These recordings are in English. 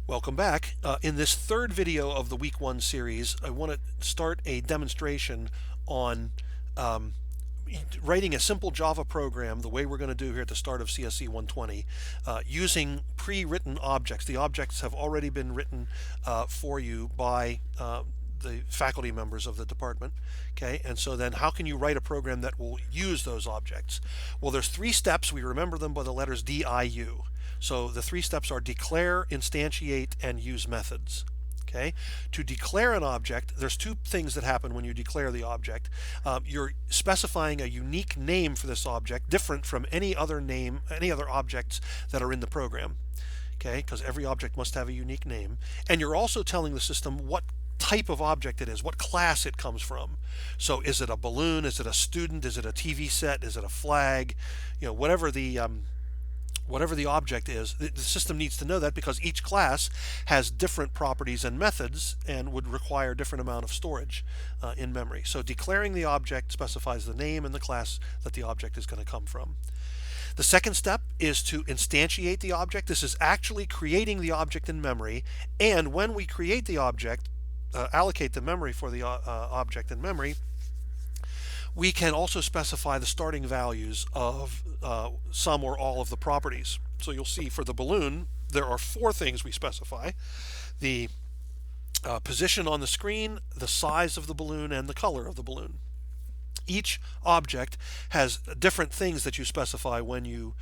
Welcome back. In this third video of the Week 1 series, I want to start a demonstration on um, writing a simple Java program the way we're going to do here at the start of CSC120 using pre-written objects. The objects have already been written for you by the faculty members of the department. Okay, and so then how can you write a program that will use those objects? Well, there's three steps. We remember them by the letters DIU. So the three steps are declare, instantiate, and use methods. Okay, to declare an object, there's two things that happen when you declare the object. You're specifying a unique name for this object, different from any other name, any other objects that are in the program. Okay, because every object must have a unique name, and you're also telling the system what type of object it is, what class it comes from. So is it a balloon? Is it a student? Is it a TV set? Is it a flag? Whatever the object is, the system needs to know that because each class has different properties and methods and would require different amount of storage in memory. So declaring the object specifies the name and the class that the object is going to come from. The second step is to instantiate the object. This is actually creating the object in memory, and when we create the object, allocate the memory for the object in memory, we can also specify the starting values of some or all of the properties. So you'll see for the balloon, there are four things we specify: the position on the screen, the size of the balloon, and the color of the balloon. Each object has different things that you specify when you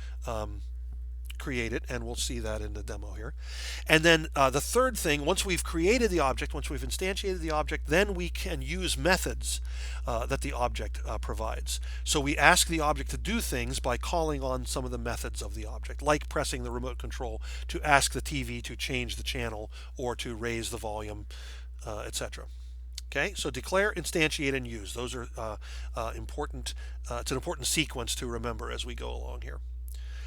create it, and we'll see that in the demo here. And then the third thing, once we've created the object, once we've instantiated the object, then we can use methods that the object provides. So we ask the object to do things by calling on some of the methods of the object, like pressing the remote control to ask the TV to change the channel or to raise the volume, etc. Okay, so declare, instantiate, and use. Those are important. It's an important sequence to remember as we go along here.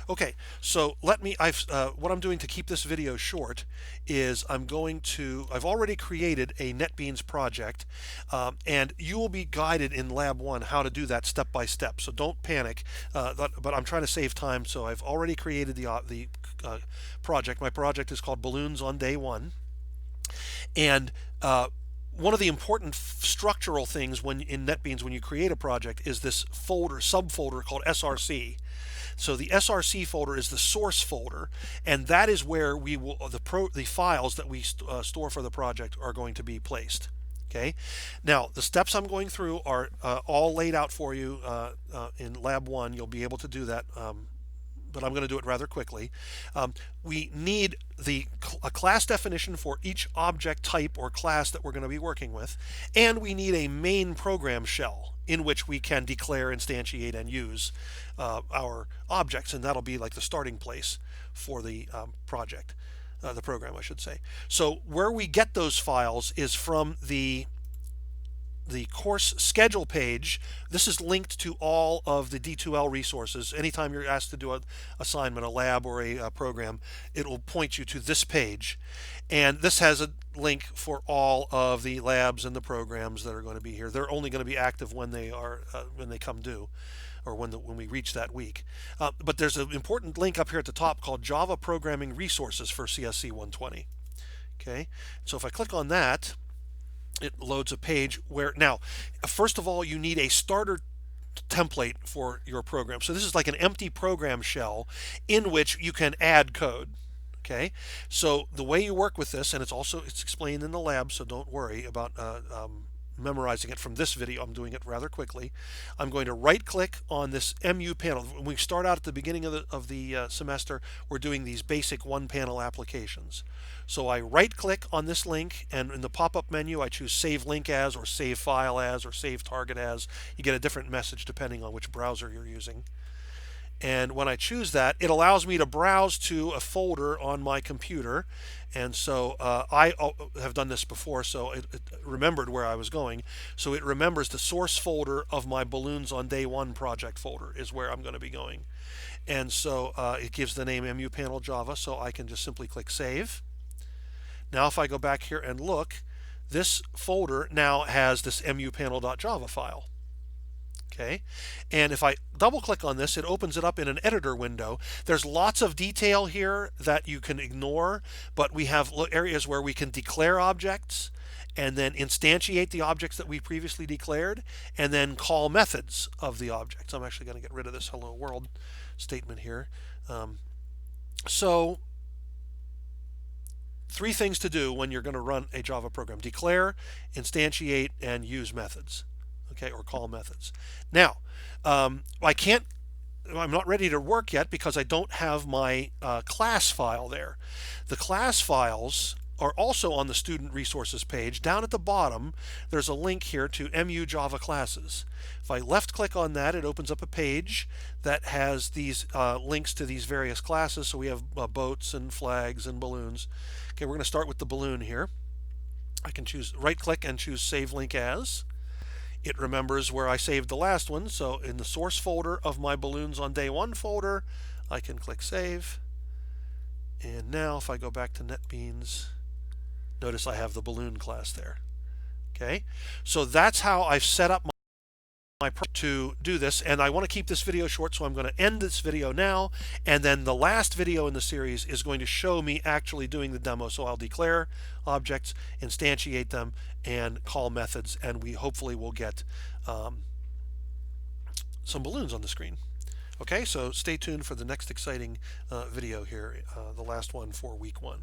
Okay, so what I'm doing to keep this video short is I've already created a NetBeans project, and you will be guided in Lab 1 how to do that step by step. So don't panic, but I'm trying to save time, so I've already created the project. My project is called Balloons on Day 1, and one of the important structural things in NetBeans when you create a project is this subfolder called SRC. So the SRC folder is the source folder, and that is where the files that we store for the project are going to be placed. Okay. Now the steps I'm going through are all laid out for you in Lab 1. You'll be able to do that, but I'm going to do it rather quickly. We need a class definition for each object type or class that we're going to be working with, and we need a main program shell in which we can declare, instantiate, and use our objects, and that'll be like the starting place for the project, the program, I should say. So where we get those files is from the course schedule page. This is linked to all of the D2L resources. Anytime you're asked to do an assignment, a lab, or a program, it will point you to this page. And this has a link for all of the labs and the programs that are going to be here. They're only going to be active when they come due, or when we reach that week. But there's an important link up here at the top called Java Programming Resources for CSC 120. Okay, so if I click on that, it loads a page where, now, first of all, you need a starter template for your program. So this is like an empty program shell in which you can add code. Okay, so the way you work with this, and it's explained in the lab, so don't worry about memorizing it from this video. I'm doing it rather quickly. I'm going to right click on this MU panel. When we start out at the beginning of the semester, we're doing these basic one panel applications. So I right click on this link, and in the pop-up menu I choose save link as, or save file as, or save target as. You get a different message depending on which browser you're using. And when I choose that, it allows me to browse to a folder on my computer. And so I have done this before, so it remembered where I was going. So it remembers the source folder of my Balloons on Day 1 project folder is where I'm going to be going. And so it gives the name MU Panel Java, so I can just simply click Save. Now if I go back here and look, this folder now has this mupanel.java file. Okay, and if I double click on this, it opens it up in an editor window. There's lots of detail here that you can ignore, but we have areas where we can declare objects and then instantiate the objects that we previously declared and then call methods of the objects. I'm actually going to get rid of this hello world statement here. So three things to do when you're going to run a Java program: declare, instantiate, and use methods. Okay, or call methods. Now, I'm not ready to work yet because I don't have my class file there. The class files are also on the student resources page. Down at the bottom, there's a link here to MU Java classes. If I left click on that, it opens up a page that has these links to these various classes. So we have boats and flags and balloons. Okay, we're going to start with the balloon here. I can choose right click and choose Save Link As. It remembers where I saved the last one, so in the source folder of my balloons on day one folder, I can click Save. And now if I go back to NetBeans, notice I have the balloon class there. Okay, so that's how I've set up my to do this, and I want to keep this video short, so I'm going to end this video now, and then the last video in the series is going to show me actually doing the demo. So I'll declare objects, instantiate them, and call methods, and we hopefully will get some balloons on the screen. Okay, so stay tuned for the next exciting video here, the last one for week 1.